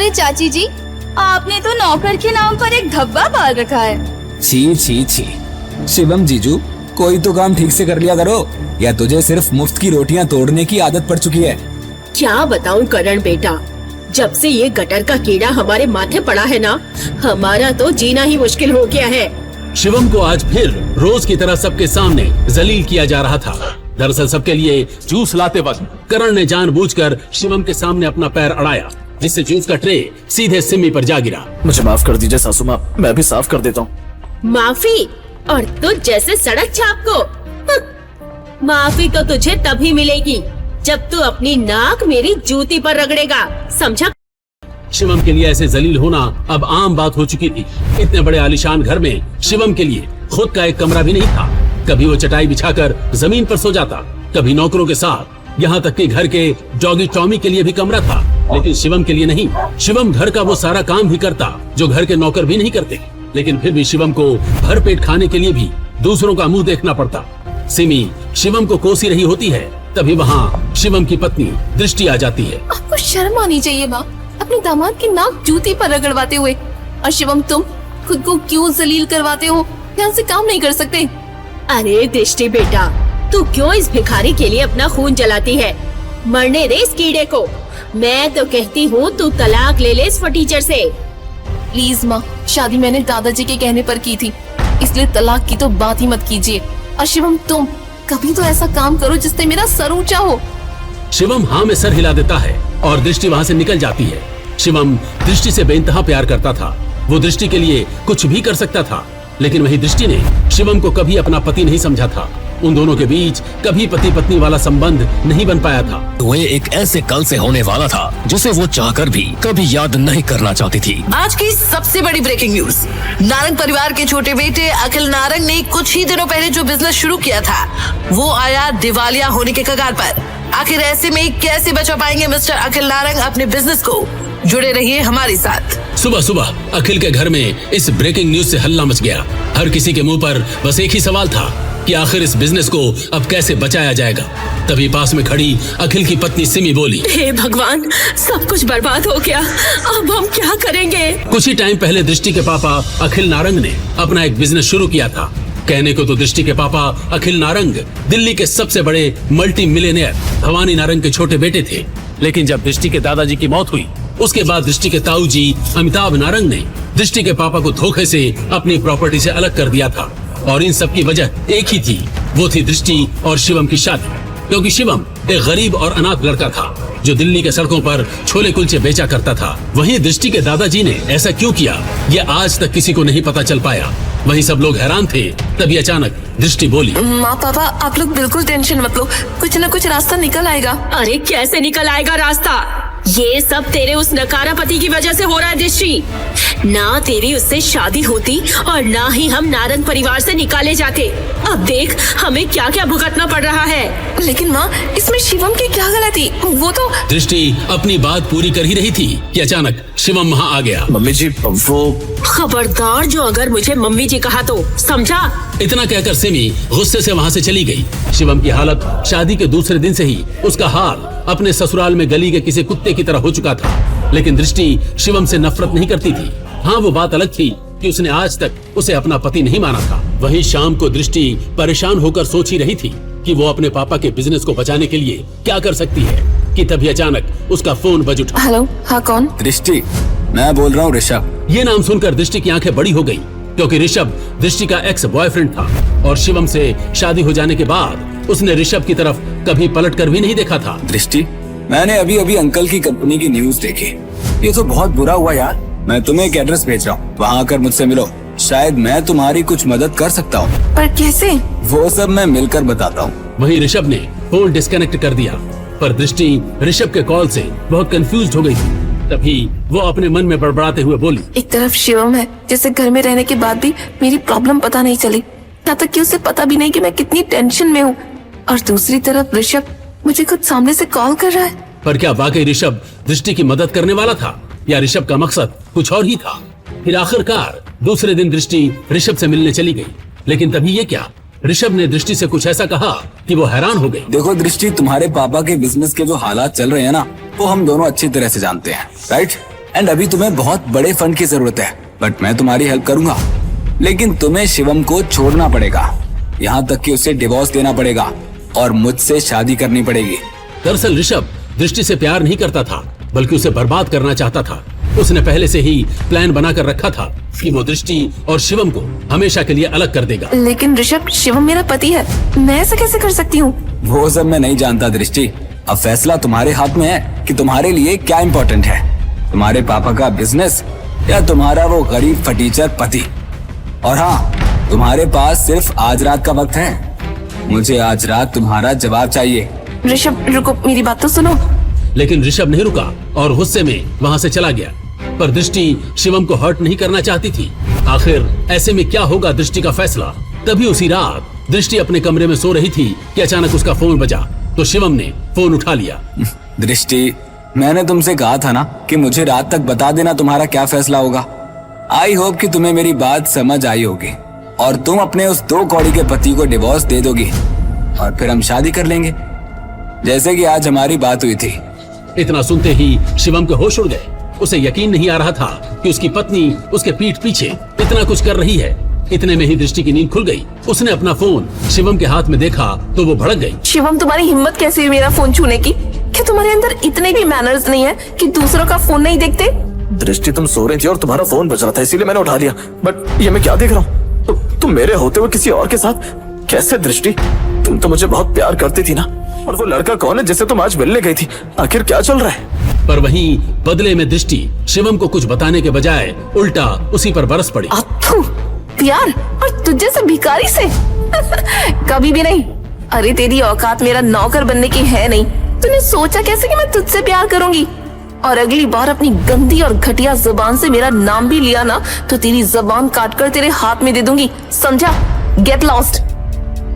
अरे चाची जी, आपने तो नौकर के नाम पर एक धब्बा पाल रखा है। छी छी छी। शिवम जीजू, कोई तो काम ठीक से कर लिया करो, या तुझे सिर्फ मुफ्त की रोटियां तोड़ने की आदत पड़ चुकी है। क्या बताऊं करण बेटा, जब से ये गटर का कीड़ा हमारे माथे पड़ा है ना, हमारा तो जीना ही मुश्किल हो गया है। शिवम को आज फिर रोज की तरह सबके सामने जलील किया जा रहा था। दरअसल सबके लिए जूस लाते वक्त करण ने जानबूझकर शिवम के सामने अपना पैर अड़ाया, जिससे जूस का ट्रे सीधे सिमी पर जा गिरा। मुझे माफ कर दीजिए सासू माँ, मैं भी साफ कर देता हूँ। माफी? और तुझ जैसे सड़क छाप को माफी तो तुझे तभी मिलेगी जब तू अपनी नाक मेरी जूती पर रगड़ेगा, समझा? शिवम के लिए ऐसे जलील होना अब आम बात हो चुकी थी। इतने बड़े आलीशान घर में शिवम के लिए खुद का एक कमरा भी नहीं था। कभी वो चटाई बिछाकर जमीन पर सो जाता, कभी नौकरों के साथ, यहाँ तक कि घर के डॉगी टॉमी के लिए भी कमरा था, लेकिन शिवम के लिए नहीं। शिवम घर का वो सारा काम भी करता जो घर के नौकर भी नहीं करते, लेकिन फिर भी शिवम को भर पेट खाने के लिए भी दूसरों का मुंह देखना पड़ता। सिमी शिवम को कोसी रही होती है, तभी वहाँ शिवम की पत्नी दृष्टि आ जाती है। आपको शर्म आनी चाहिए माँ, अपने दामाद की नाक जूती पर रगड़वाते हुए। और शिवम, तुम खुद को क्यों जलील करवाते हो? ध्यान से काम नहीं कर सकते? अरे दृष्टि बेटा, तू क्यों इस भिखारी के लिए अपना खून जलाती है? मरने दे इस कीड़े को। मैं तो कहती हूँ तू तलाक ले ले इस फटीचर से। प्लीज माँ, शादी मैंने दादाजी के कहने पर की थी, इसलिए तलाक की तो बात ही मत कीजिए। और शिवम, तुम कभी तो ऐसा काम करो जिससे मेरा सर ऊंचा हो। शिवम हाँ में सर हिला देता है और दृष्टि वहाँ से निकल जाती है। शिवम दृष्टि से बेइंतहा प्यार करता था। वो दृष्टि के लिए कुछ भी कर सकता था, लेकिन वही दृष्टि ने शिवम को कभी अपना पति नहीं समझा था। उन दोनों के बीच कभी पति पत्नी वाला संबंध नहीं बन पाया था। वे एक ऐसे कल से होने वाला था जिसे वो चाहकर भी कभी याद नहीं करना चाहती थी। आज की सबसे बड़ी ब्रेकिंग न्यूज, नारंग परिवार के छोटे बेटे अखिल नारंग ने कुछ ही दिनों पहले जो बिजनेस शुरू किया था, वो आया दिवालिया होने के कगार पर। आखिर ऐसे में कैसे बचा पाएंगे मिस्टर अखिल नारंग अपने बिजनेस को? जुड़े रहिए हमारे साथ। सुबह सुबह अखिल के घर में इस ब्रेकिंग न्यूज से हल्ला मच गया। हर किसी के मुंह पर बस एक ही सवाल था कि आखिर इस बिजनेस को अब कैसे बचाया जाएगा। तभी पास में खड़ी अखिल की पत्नी सिमी बोली, हे भगवान, सब कुछ बर्बाद हो गया, अब हम क्या करेंगे? कुछ ही टाइम पहले दृष्टि के पापा अखिल नारंग ने अपना एक बिजनेस शुरू किया था। कहने को तो दृष्टि के पापा अखिल नारंग दिल्ली के सबसे बड़े मल्टी मिलियनेयर भवानी नारंग के छोटे बेटे थे, लेकिन जब दृष्टि के दादाजी की मौत हुई, उसके बाद दृष्टि के ताऊ जी अमिताभ नारंग ने दृष्टि के पापा को धोखे से अपनी प्रॉपर्टी से अलग कर दिया था। और इन सब की वजह एक ही थी, वो थी दृष्टि और शिवम की शादी। क्योंकि शिवम एक गरीब और अनाथ लड़का था जो दिल्ली के सड़कों पर छोले कुलचे बेचा करता था। वहीं दृष्टि के दादाजी ने ऐसा क्यों किया, ये आज तक किसी को नहीं पता चल पाया। वहीं सब लोग हैरान थे। तभी अचानक दृष्टि बोली, माँ पापा, आप लोग बिल्कुल टेंशन मत लो, कुछ न कुछ रास्ता निकल आएगा। अरे कैसे निकल आएगा रास्ता? ये सब तेरे उस नकारा पति की वजह से हो रहा है दृष्टि। ना तेरी उससे शादी होती और ना ही हम नारंग परिवार से निकाले जाते। अब देख हमें क्या क्या भुगतना पड़ रहा है। लेकिन माँ, इसमें शिवम की क्या गलती? वो तो दृष्टि अपनी बात पूरी कर ही रही थी कि अचानक शिवम वहाँ आ गया। मम्मी जी, वो खबरदार जो अगर मुझे मम्मी जी कहा तो, समझा? इतना कहकर सिमी गुस्से से वहाँ से चली गई। शिवम की हालत शादी के दूसरे दिन से ही उसका हाल अपने ससुराल में गली के किसी कुत्ते की तरह हो चुका था। लेकिन दृष्टि शिवम से नफरत नहीं करती थी। हाँ, वो बात अलग थी कि उसने आज तक उसे अपना पति नहीं माना था। वहीं शाम को दृष्टि परेशान होकर सोच ही रही थी कि वो अपने पापा के बिजनेस को बचाने के लिए क्या कर सकती है कि तभी अचानक उसका फोन बज उठा। हेलो, हाँ कौन? दृष्टि, मैं बोल रहा हूँ ऋषभ। ये नाम सुनकर दृष्टि की आंखें बड़ी हो गई, क्योंकि ऋषभ दृष्टि का एक्स बॉयफ्रेंड था और शिवम से शादी हो जाने के बाद उसने ऋषभ की तरफ कभी पलट कर भी नहीं देखा था। दृष्टि, मैंने अभी अभी अंकल की कंपनी की न्यूज देखी। ये तो बहुत बुरा हुआ यार। मैं तुम्हें एक एड्रेस भेज रहा हूँ, वहाँ आकर मुझसे मिलो। शायद मैं तुम्हारी कुछ मदद कर सकता हूँ। पर कैसे? वो सब मैं मिलकर बताता हूँ। वहीं ऋषभ ने फोन डिस्कनेक्ट कर दिया, पर दृष्टि ऋषभ के कॉल से बहुत कंफ्यूज हो गई थी। तभी वो अपने मन में बड़बड़ाते हुए बोली, एक तरफ शिवम है जिसे घर में रहने के बाद भी मेरी प्रॉब्लम पता नहीं चली, यहाँ तक कि उसे पता भी नहीं कि मैं कितनी टेंशन में हूँ। और दूसरी तरफ ऋषभ मुझे खुद सामने से कॉल कर रहा है। पर क्या वाकई ऋषभ दृष्टि की मदद करने वाला था या ऋषभ का मकसद कुछ और ही था? फिर आखिरकार दूसरे दिन दृष्टि ऋषभ से मिलने चली गई। लेकिन तभी ये क्या, ऋषभ ने दृष्टि से कुछ ऐसा कहा कि वो हैरान हो गई। देखो दृष्टि, तुम्हारे पापा के बिजनेस के जो हालात चल रहे हैं ना, वो हम दोनों अच्छी तरह से जानते हैं, राइट? एंड अभी तुम्हें बहुत बड़े फंड की जरूरत है, बट मैं तुम्हारी हेल्प करूंगा। लेकिन तुम्हें शिवम को छोड़ना पड़ेगा, यहाँ तक कि उसे डिवोर्स देना पड़ेगा और मुझसे शादी करनी पड़ेगी। दरअसल ऋषभ दृष्टि से प्यार नहीं करता था, बल्कि उसे बर्बाद करना चाहता था। उसने पहले से ही प्लान बनाकर रखा था कि वो दृष्टि और शिवम को हमेशा के लिए अलग कर देगा। लेकिन ऋषभ, शिवम मेरा पति है, मैं ऐसा कैसे कर सकती हूँ? वो सब मैं नहीं जानता दृष्टि। अब फैसला तुम्हारे हाथ में है कि तुम्हारे लिए क्या इम्पोर्टेंट है, तुम्हारे पापा का बिजनेस या तुम्हारा वो गरीब फटीचर पति। और हाँ, तुम्हारे पास सिर्फ आज रात का वक्त है। मुझे आज रात तुम्हारा जवाब चाहिए। ऋषभ रुको, मेरी बात तो सुनो। लेकिन ऋषभ नहीं रुका और गुस्से में वहाँ से चला गया। पर दृष्टि शिवम को हर्ट नहीं करना चाहती थी। आखिर ऐसे में क्या होगा दृष्टि का फैसला। तभी उसी रात दृष्टि अपने कमरे में सो रही थी कि अचानक उसका फोन बजा, तो शिवम ने फोन उठा लिया। दृष्टि, मैंने तुमसे कहा था ना कि मुझे रात तक बता देना तुम्हारा क्या फैसला होगा। आई होप कि तुम्हें मेरी बात समझ आई होगी और तुम अपने उस 2 कौड़ी के पति को डिवोर्स दे दोगी और फिर हम शादी कर लेंगे, जैसे कि आज हमारी बात हुई थी। इतना सुनते ही शिवम के होश उड़ गए। उसे यकीन नहीं आ रहा था कि उसकी पत्नी उसके पीठ पीछे इतना कुछ कर रही है। इतने में ही दृष्टि की नींद खुल गई। उसने अपना फोन शिवम के हाथ में देखा तो वो भड़क गई। शिवम, तुम्हारी हिम्मत कैसे हुई मेरा फोन छूने की? क्या तुम्हारे अंदर इतने भी मैनर्स नहीं है कि दूसरों का फोन नहीं देखते? दृष्टि, तुम सो रही थी और तुम्हारा फोन बज रहा था, इसीलिए मैंने उठा लिया। बट ये मैं क्या देख रहा हूँ? तुम मेरे होते हुए किसी और के साथ कैसे? दृष्टि, तुम तो मुझे बहुत प्यार करती थी ना। और वो लड़का कौन है जिससे तुम आज मिलने गई थी? आखिर क्या चल रहा है? पर वहीं बदले में दृष्टि शिवम को कुछ बताने के बजाय उल्टा उसी पर बरस पड़ी। अथु, प्यार और तुझे से भिखारी से? कभी भी नहीं। अरे तेरी औकात मेरा नौकर बनने की है नहीं। तूने सोचा कैसे कि मैं तुझसे प्यार करूंगी? और अगली बार अपनी गंदी और घटिया जुबान से मेरा नाम भी लिया ना तो तेरी जुबान काटकर तेरे हाथ में दे दूंगी, समझा? Get lost.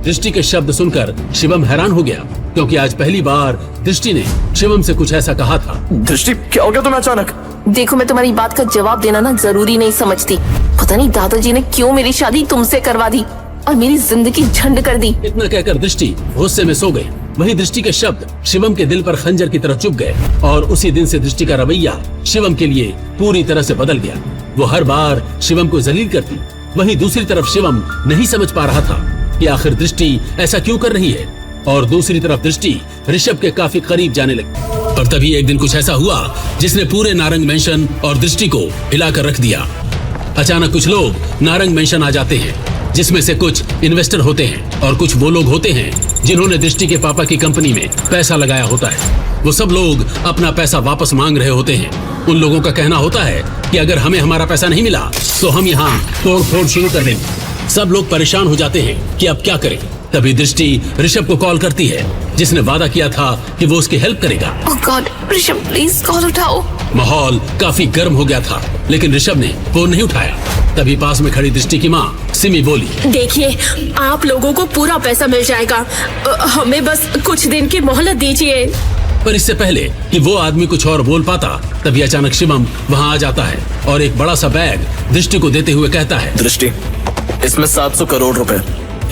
दृष्टि के शब्द सुनकर शिवम हैरान हो गया, क्योंकि आज पहली बार दृष्टि ने शिवम से कुछ ऐसा कहा था। दृष्टि, क्या हो गया तुम्हें अचानक? देखो, मैं तुम्हारी बात का जवाब देना ना जरूरी नहीं समझती। पता नहीं दादाजी ने क्यों मेरी शादी तुमसे करवा दी और मेरी जिंदगी झंड कर दी। इतना कहकर दृष्टि गुस्से में सो गई। वही दृष्टि के शब्द शिवम के दिल पर खंजर की तरह चुभ गए और उसी दिन से दृष्टि का रवैया शिवम के लिए पूरी तरह से बदल गया। वो हर बार शिवम को जलील करती। वहीं दूसरी तरफ शिवम नहीं समझ पा रहा था कि आखिर दृष्टि ऐसा क्यों कर रही है। और दूसरी तरफ दृष्टि ऋषभ के काफी करीब जाने लगी। और तभी एक दिन कुछ ऐसा हुआ जिसने पूरे नारंग मेंशन और दृष्टि को हिलाकर रख दिया। अचानक कुछ लोग नारंग मेंशन आ जाते हैं, जिसमें से कुछ इन्वेस्टर होते हैं और कुछ वो लोग होते हैं जिन्होंने दृष्टि के पापा की कंपनी में पैसा लगाया होता है। वो सब लोग अपना पैसा वापस मांग रहे होते हैं। उन लोगों का कहना होता है कि अगर हमें हमारा पैसा नहीं मिला तो हम यहाँ तोड़ फोड़ शुरू कर देंगे। सब लोग परेशान हो जाते हैं कि अब क्या करें। तभी दृष्टि ऋषभ को कॉल करती है, जिसने वादा किया था कि वो उसकी हेल्प करेगा। ओह गॉड, ऋषभ प्लीज कॉल उठाओ। माहौल काफी गर्म हो गया था, लेकिन ऋषभ ने फोन नहीं उठाया। तभी पास में खड़ी दृष्टि की माँ सिमी बोली, देखिए, आप लोगों को पूरा पैसा मिल जाएगा, हमें बस कुछ दिन की मोहलत दीजिए। पर इससे पहले कि वो आदमी कुछ और बोल पाता, तभी अचानक शिवम वहाँ आ जाता है और एक बड़ा सा बैग दृष्टि को देते हुए कहता है, दृष्टि, इसमें 700 करोड़ रुपए,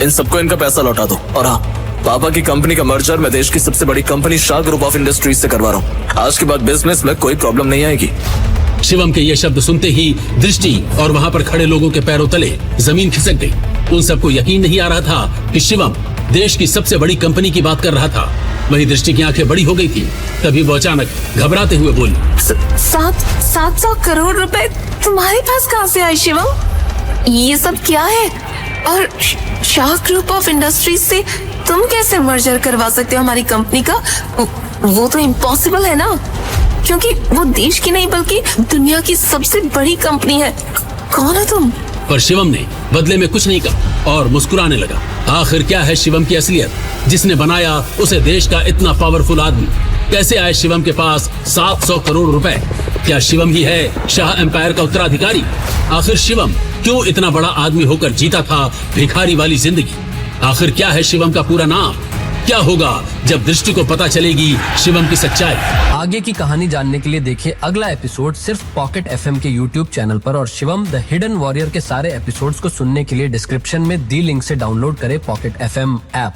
इन सबको इनका पैसा लौटा दो। और हाँ, पापा की कंपनी का मर्जर मैं देश की सबसे बड़ी company Shah group of industries से करवा रहा हूँ। आज के बाद बिजनेस में कोई प्रॉब्लम नहीं आएगी। शिवम के ये शब्द सुनते ही दृष्टि और वहाँ पर खड़े लोगों के पैरों तले जमीन खिसक गई। उन सबको यकीन नहीं आ रहा था कि शिवम देश की सबसे बड़ी कंपनी की बात कर रहा था। वही दृष्टि की आंखें बड़ी हो गई थी। तभी वो अचानक घबराते हुए बोली, 700 करोड़ रुपए तुम्हारे पास कहाँ से आए शिवम? ये सब क्या है? और शाह ग्रुप ऑफ इंडस्ट्रीज से तुम कैसे मर्जर करवा सकते हो हमारी कंपनी का? वो तो इम्पॉसिबल है ना, क्योंकि वो देश की नहीं बल्कि दुनिया की सबसे बड़ी कंपनी है। कौन हो तुम? पर शिवम ने बदले में कुछ नहीं कहा और मुस्कुराने लगा। आखिर क्या है शिवम की असलियत, जिसने बनाया उसे देश का इतना पावरफुल आदमी? कैसे आए शिवम के पास 700 करोड़ रुपए? क्या शिवम ही है शाह एम्पायर का उत्तराधिकारी? आखिर शिवम क्यों इतना बड़ा आदमी होकर जीता था भिखारी वाली जिंदगी? आखिर क्या है शिवम का पूरा नाम? क्या होगा जब दृष्टि को पता चलेगी शिवम की सच्चाई? आगे की कहानी जानने के लिए देखिए अगला एपिसोड सिर्फ पॉकेट एफएम के YouTube चैनल पर। और शिवम द हिडन वॉरियर के सारे एपिसोड्स को सुनने के लिए डिस्क्रिप्शन में दी लिंक से डाउनलोड करें पॉकेट एफएम ऐप।